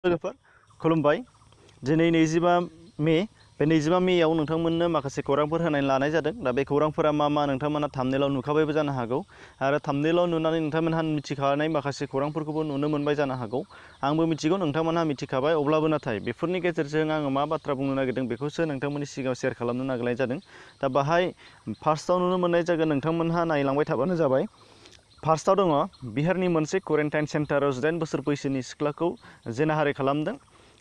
लोगोफोर खुलुमबाय। दिनै 25 मे बे 25 मेआव नोंथांमोननो माखासे खौरांफोर होनानै लानाय जादों। दा बे खौरांफोरा मा नोंथांमोना थाम्बनेइलाव नुखाबायबो जानो हागौ आरो थाम्बनेइलाव नुनानै नोंथांमोनहा मिथिखानाय माखासे खौरांफोरखौबो नुनो मोनबाय जानो हागौ। आंबो मिथिगौ नोंथांमोनहा मिथिखाबाय, अब्लाबो नाथाय बेफोरनि गेजेरजों आङो मा बाथ्रा बुंनो नागिरदों बेखौसो नोंथांमोननि सिगाङाव शेयार खालामनो नागिरनाय जादों। दा बाहाय फार्स्टआव नुनो मोननाय जागोन, नोंथांमोनहा नायलांबाय थाबानो जाबाय। फार्स्टआव दङ बिहारनि मोनसे क्वारेन्टाइन सेन्टाराव 18 बोसोर बैसोनि सिख्लाखौ जिनाहारि खालामदों।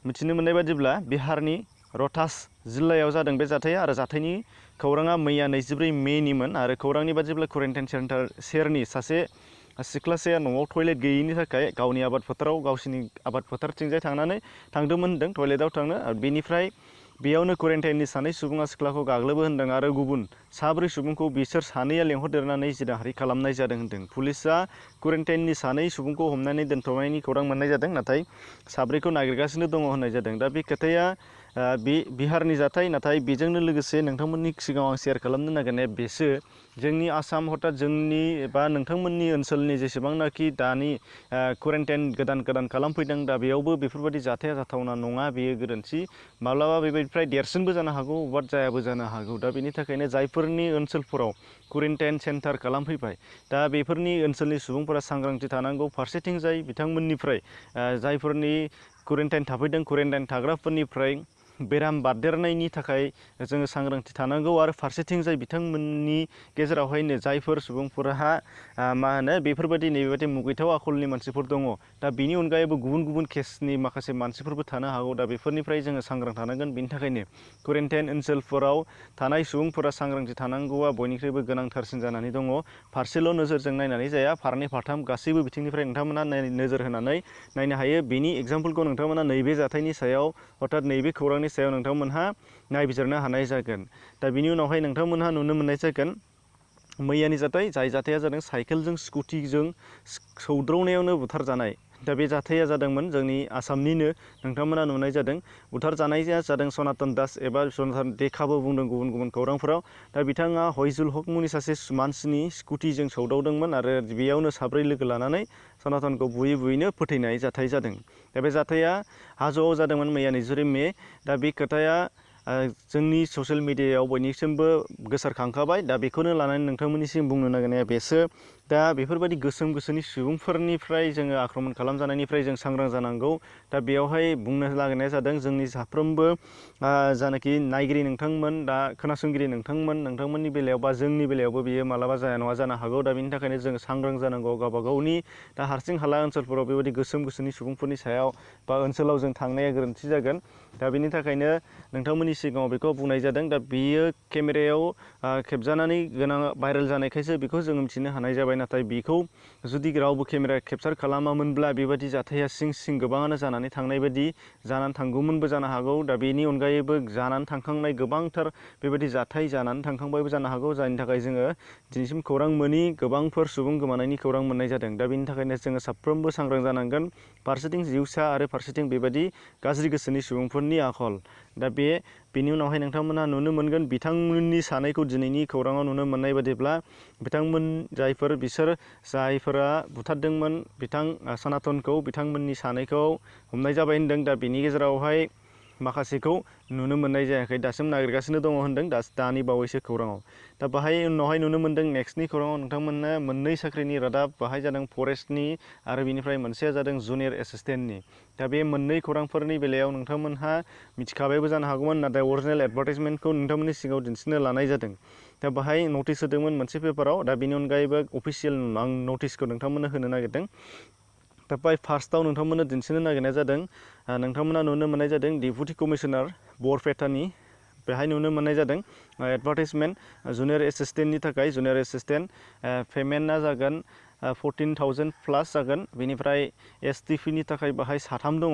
मिथिनो मोननाय बादिब्ला बिहारनि र'हतास जिल्लायाव जादों बे जाथाया आरो जाथायनि खौराङा मैया 24 मेनिमोन आरो खौरांनि बादिब्ला क्वारेन्टाइन सेन्टार सेरनि सासे सिख्लासाया न'आव टयलेट गैयैनि थाखाय गावनि आबाद फोथाराव गावसिनि आबाद फोथारथिंजाय थांदोंमोन होनदों टयलेटआव थांनो। बेनिफ्राय बेयावनो क्वारेन्टाइननि सानै सुबुङा सिख्लाखौ गाग्लोबो होनदों आरो गुबुन 4 सुबुंखौ बिसोर सानैया लेंहरदेरनानै जिनाहारि खालामनाय जादों होनदों। पुलिसआ क्वारेन्टाइननि 2 सुबुंखौ हमनानै दोनथ'नायनि खौरां मोननाय जादों, नाथाय 4खौ नागिरगासिनो दङ होननाय जादों। दा बे खोथाया बे बिहारनि जाथाय, नाथाय बेजोंनो लोगोसे नोंथांमोननि सिगाङाव आं शेयार खालामनो नागिरनाया बेसो, जोंनि आसाम हथात जोंनि एबा नोंथांमोननि ओनसोलनि जेसेबांनाखि दानि क्वारेन्टाइन गोदान खालामफैदों, दा बेयावबो बेफोरबायदि जाथाया जाथावना नङा। बेयो गोरोन्थि, माब्लाबा बेबायदिफ्राय देरसिनबो जानो हागौ, बा जायाबो जानो हागौ। दा बेनि थाखायनो जायफोरनि ओनसोलफोराव क्वारेन्टाइन सेन्टार खालामफैबाय, दा बेफोरनि ओनसोलनि सुबुंफोरा सांग्रांथि थानांगौ। फारसेथिंजाय बिथांमोननिफ्राय जायफोरनि क्वारेन्टाइन थाफैदों, क्वारेन्टाइन थाग्राफोरनिफ्राय बेराम बारदेरनायनि थाखाय जोङो सांग्रांथि थानांगौ आरो फारसेथिंजाय बिथांमोननि गेजेरावहायनो जायफोर सुबुंफोरहा बेफोरबायदि नैबेबायदि मुगैथाव आखलनि मानसिफोर दङ, दा बेनि अनगायैबो गुबुन केसनि माखासे मानसिफोरबो थानो हागौ। दा बेफोरनिफ्राय जोङो सांग्रां थानांगोन। बेनि थाखायनो क्वारेन्टाइन ओनसोलफोराव थानाय सुबुंफोरा सांग्रांथि थानांगौआ बयनिख्रुइबो गोनांथारसिन जानानै दङ। फारसेल' नोजोरजों नायनानै जाया, फारनै फारथाम गासैबो बिथिंनिफ्राय नोंथांमोना नोजोर होनानै नायनो हायो। बेनि एग्जाम्पलखौ नोंथांमोना नैबे जाथायनि सायाव अर्थात नैबे खौरांनि सायाव नोंथांमोनहा नायबिजिरनो हानाय जागोन। दा बिनि उनावहाय नोंथांमोनहा नुनो मोननाय जागोन मैयानि जाथाय, जाय जाथाया जादों साइकेलजों स्कुटिजों सौदावनायावनो बुथारजानाय। दा बे जाथाया जादोंमोन जोंनि आसामनिनो, नोंथांमोना नुनाय जादों। बुथारजानाया जादों सनातन दास एबा सनातन देखाबो बुंदों गुबुन खौरांफोराव। दा बिथाङा हयजुल हक मुंनि सासे मानसिनि स्कुटिजों सौदावदोंमोन आरो बेयावनो 4 लोगो लानानै सनातनखौ बुयैनो फोथैनाय जाथाय जादों। दा बे जाथाया हाजोआव जादोंमोन मैया 24 मे। दा बे खोथाया जोंनि ससियेल मिडियायाव बयनिसिमबो गोसारखांखाबाय। दा बेखौनो लानानै नोंथांमोननिसिम बुंनो नागिरनाया बेसो, दा बेफोरबायदि गोसोम गोसोनि सुबुंफोरनिफ्राय जोङो आक्रमण खालामजानायनिफ्राय जों सांग्रां जानांगौ। दा बेयावहाय बुंनो नागिरनाया जादों जोंनि साफ्रोमबो जानाखि नायगिरि नोंथांमोन, दा खोनासंगिरि नोंथांमोननि बेलायाव बा जोंनि बेलायावबो बियो मालाबा जाया नङा जानो हागौ। दा बेनि थाखायनो जोङो सांग्रां जानांगौ गावबा गावनि दा हारसिं हाला ओनसोलफोराव बेबायदि गोसोम गोसोनि सुबुंफोरनि सायाव बा ओनसोलाव जों थांनाया गोरोन्थि जागोन। दा बेनि थाखायनो नोंथांमोननि सिगाङाव बेखौ बुंनाय जादों। दा बेयो केमेरायाव खेबजानानै भाइरेल जानायखायसो बेखौ जों मिथिनो हानाय जाबाय, नाथाय बेखौ जुदि रावबो केमेरा केपचार खालामामोनब्ला बेबायदि जाथाया सिं गोबाङानो जानानै थांनाय बायदि जानानै थांगौमोनबो जानो हागौ। दा बेनि अनगायैबो जानानै थांखांनाय गोबांथार बेबायदि जाथाय जानानै थांखांबायबो जानो हागौ, जायनि थाखाय जोङो दिनैसिम खौरां मोनि गोबांफोर सुबुं गोमानायनि खौरां मोननाय जादों। दा बेनि थाखायनो जोङो साफ्रोमबो सांग्रां जानांगोन, फारसेथिं जिउसा आरो फारसेथिं बेबायदि गाज्रि गोसोनि सुबुंफोरनि आखल। दा बेनि उनावहाय नोंथांमोनहा नुनो मोनगोन बिथांमोननि सानैखौ दिनैनि खौराङाव नुनो मोननाय बादिब्ला जायफोरा बुथारदोंमोन बिथां सनातनखौ, बिथांमोननि सानैखौ हमनाय जाबाय होनदों। दा बेनि गेजेरावहाय माखासेखौ नुनो मोननाय जायाखै, दासिम नागिरगासिनो दङ होनदों दानि बावैसो खौराङाव। दा बाहाय उनावहाय नुनो मोनदों नेक्स्टनि खौराङाव नोंथांमोननो 2 साख्रिनि रादाब बाहाय जादों, फरेस्टनि आरो बिनिफ्राय मोनसेया जादों जुनियर एसिस्टेन्टनि। दा बे 2 खौरांफोरनि बेलायाव नोंथांमोनहा मिथिखाबायबो जानो हागौमोन, नाथाय अरिजिनेल एडभार्टाइजमेन्टखौ नोंथांमोननि सिगाङाव दिन्थिनो लानाय जादों। दा बाहाय नटिस होदोंमोन मोनसे पेपाराव। दा बेनि अनगायैबो अफिसियेल आं नटिसखौ नोंथांमोननो होनो नागिरदों। दा फार्स्टआव नोंथांमोननो दिन्थिनो नागिरनाया जादों, नोंथांमोना नुनो मोननाय जादों डेपुटि कमिशनार बरपेटानि, बेहाय नुनो मोननाय जादों एडभार्टाइजमेन्ट जुनियर एसिस्टेन्टनि थाखाय। जुनियर एसिस्टेन्ट पेमेन्टआ जागोन 14,000 प्लास जागोन। बेनिफ्राय STPनि थाखाय बाहाय 3 दङ।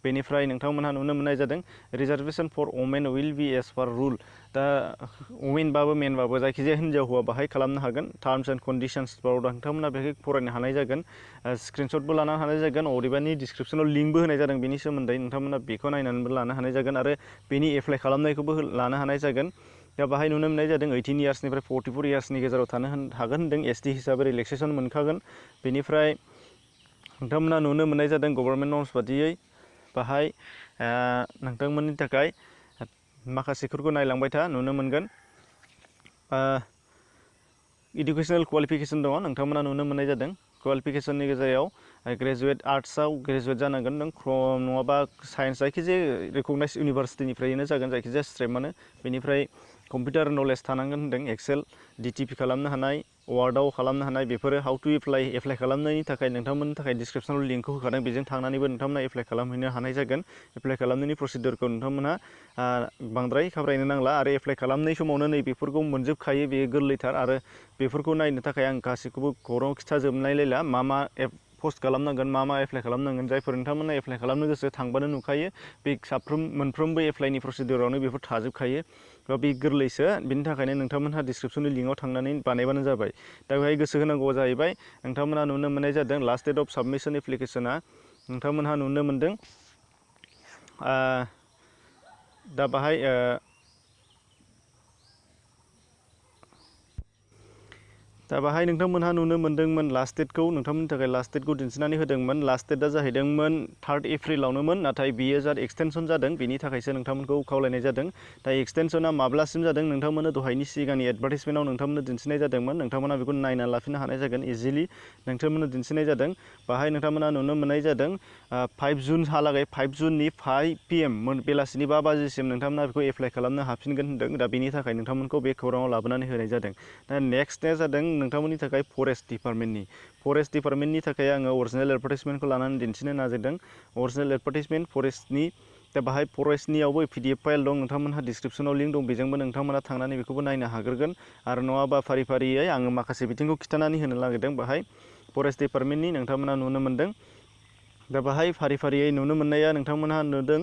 बेनिफ्राय नोंथांमोनहा नुनो मोननाय जादों reservation for women will be as per rule. दा वमेनबाबो मेनबाबो जायखिजाया हिनजाव हौवा बाहाय खालामनो हागोन। टार्म्स एन्ड कन्डिशन्सफोराव नोंथांमोना बेहाय फरायनो हानाय जागोन, स्क्रिनशटबो लानो हानाय जागोन, अदेबानि डिसक्रिपसनाव लिंकबो होनाय जादों बेनि सोमोन्दै, नोंथांमोना बेखौ नायनानैबो लानो हानाय जागोन आरो बेनि एप्लाइ खालामनायखौबो लानो हानाय जागोन। दा बाहाय नुनो मोननाय जादों 18 इयार्सनिफ्राय 44 इयार्सनि गेजेराव थानो हागोन होनदों। ST हिसाबै रिलेक्सेसन मोनखागोन। बेनिफ्राय नोंथांमोना नुनो मोननाय जादों गभर्नमेन्ट नर्म्स बादियै बाहाय नोंथांमोननि थाखाय माखासेफोरखौ नायलांबाय था नुनो मोनगोन इडुकेशनेल क्वालिफिकेशन दङ नोंथांमोना नुनो मोननाय जादों क्वालिफिकेशननि गेजेराव ग्रेजुवेट आर्ट्सआव ग्रेजुवेट जानांगोन नों नङाबा साइन्स जायखिजाया रिकगनाइज इउनिभार्सिटिनिफ्रायनो जागोन जायखिजाया स्ट्रिमानो बेनिफ्राय कम्पिउटार नलेज थानांगोन होनदों एक्सेल DTP खालामनो हानाय वार्डआव खालामनो हानाय बेफोरो हाउ टु एप्लाइ खालामनायनि थाखाय नोंथांमोननि थाखाय डिसक्रिपसनाव लिंकखौ होखादों बेजों थांनानैबो नोंथांमोना एप्लाइ खालामहैनो हानाय जागोन एप्लाइ खालामनायनि प्रसिडिउरखौ नोंथांमोनहा बांद्राय खाब्रायनो नांला आरो एप्लाइ खालामनाय समावनो नै बेफोरखौ मोनजोबखायो बेयो गोरलैथार आरो बेफोरखौ नायनो थाखाय आं गासैखौबो खौरां खिथाजोबनायलायला मा पस्ट खालामनांगोन मा एप्लाइ खालामनांगोन जायफोर नोंथांमोना एप्लाइ खालामनो गोसो थांबानो नुखायो बे मोनफ्रोमबो एप्लाइनि प्रसिडिउरावनो बेफोर थाजोबखायो बे गोरलैसो बिनि थाखायनो नोंथांमोनहा डिसक्रिपसननि लिंकआव थांनानै बानायबानो जाबाय दा बेहाय गोसो होनांगौआ जाहैबाय नोंथांमोनहा नुनो मोननाय जादों लास्ट डेट अफ साबमिशन एप्लिकेशना नोंथांमोनहा नुनो मोनदों दा बाहाय नोंथांमोनहा नुनो मोनदोंमोन लास्ट डेटखौ नोंथांमोननि थाखाय लास्ट डेटखौ दिन्थिनानै होदोंमोन लास्ट डेटआ जाहैदोंमोन 3 एप्रिलावनोमोन नाथाय बियो जा एक्सटेनसन जादों बेनि थाखायसो नोंथांमोनखौ खावलायनाय जादों दा एक्सटेनसना माब्लासिम जादों नोंथांमोननो दहायनि सिगांनि एडभार्टाइजमेन्टआव नोंथांमोननो दिन्थिनाय जादोंमोन नोंथांमोनहा बेखौ नायना लाफिननो हानाय जागोन इजिलि नोंथांमोननो दिन्थिनाय जादों बाहाय नोंथांमोनहा नुनो मोननाय जादों 5 जुनहालागै 5 जुननि 5 PM बेलासिनि 5 बाजिसिम नोंथांमोनहा बेखौ एप्लाइ खालामनो हाफिनगोन होनदों दा बेनि थाखाय नोंथांमोनखौ बे खौराङाव लाबोनानै होनाय जादों दा नेक्स्टआ जादों नोंथांमोननि थाखाय फरेस्ट डिपार्टमेन्टनि थाखाय आङो अरिजिनेल एडभार्टाइजमेन्टखौ लानानै दिन्थिनो नाजादों अरिजिनेल एडभार्टाइजमेन्ट फरेस्टनि दा बाहाय फरेस्टनियावबो PDF फाइल दं नोंथांमोनहा डिसक्रिपसनाव लिंक दं बेजोंबो नोंथांमोनहा थांनानै बेखौबो नायनो हाग्रोगोन आरो नङाबा फारि फारियै आङो माखासे बिथिंखौ खिथानानै होनो नागिरदों बाहाय फरेस्ट डिपार्टमेन्टनि नोंथांमोनहा नुनो मोनदों दा बाहाय फारि फारियै नुनो मोननाया नोंथांमोनहा नुदों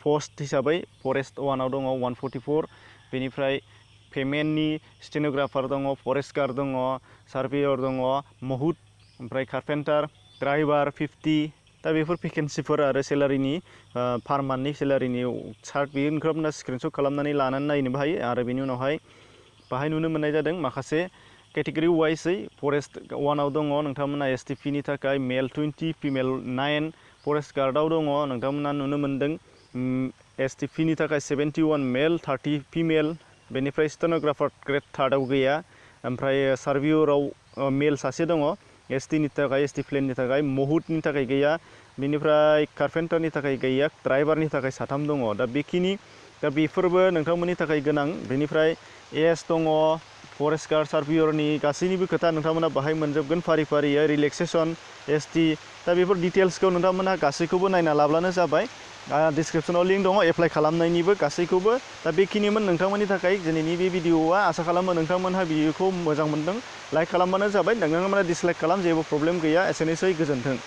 पस्ट हिसाबै फरेस्ट 1आव दङ 144 बेनिफ्राय पेमेन्टनि स्टेनोग्राफार दङ फरेस्ट गार्ड दङ सार्भेयर दङ महूत ओमफ्राय कारपेन्टार ड्राइभार 50 दा बेफोर भेकेन्सिफोर आरो सेलारिनि पार मान्थनि सेलारिनि चार्ट बेयो नोंथांमोना स्क्रिनशट खालामनानै लानानै नायनोबो हायो आरो बेनि उनावहाय बाहाय नुनो मोननाय जादों माखासे केटेगरि वाइजै फरेस्ट 1आव दङ नोंथांमोना STPनि थाखाय मेल 20 फिमेल 9 फरेस्ट गार्डआव दङ नोंथांमोना नुनो मोनदों STPनि थाखाय 71 मेल 30 फिमेल बेनिफ्राय स्टेनोग्राफार ग्रेड 3आव गैया ओमफ्राय सार्भेयराव मेल सासे दङ STनि थाखाय ST प्लेननि थाखाय महूतनि थाखाय गैया बेनिफ्राय कारपेन्टारनि थाखाय गैया ड्राइभारनि थाखाय 3 दङ दा बेखिनि दा बेफोरबो नोंथांमोननि थाखाय गोनां बेनिफ्राय एस दङ फरेस्ट गार्ड सार्भेयरनि गासैनिबो खोथा नोंथांमोना बाहाय मोनजोबगोन फारि फारियै रिलेक्सेसन ST दा बेफोर डिटेल्सखौ नोंथांमोना गासैखौबो नायना लाब्लानो जाबाय डिसक्रिपसनाव लिंक दङ एप्लाइ खालामनायनिबो गासैखौबो दा बेखिनिमोन नोंथांमोननि थाखाय दिनैनि बे भिडिअआ आसा खालामो नोंथांमोनहा भिडिअखौ मोजां मोनदों लाइक खालामबानो जाबाय नोंथांमोना डिसलाइक खालाम जेबो प्रब्लेम गैया एसेनोसै गोजोन्थों।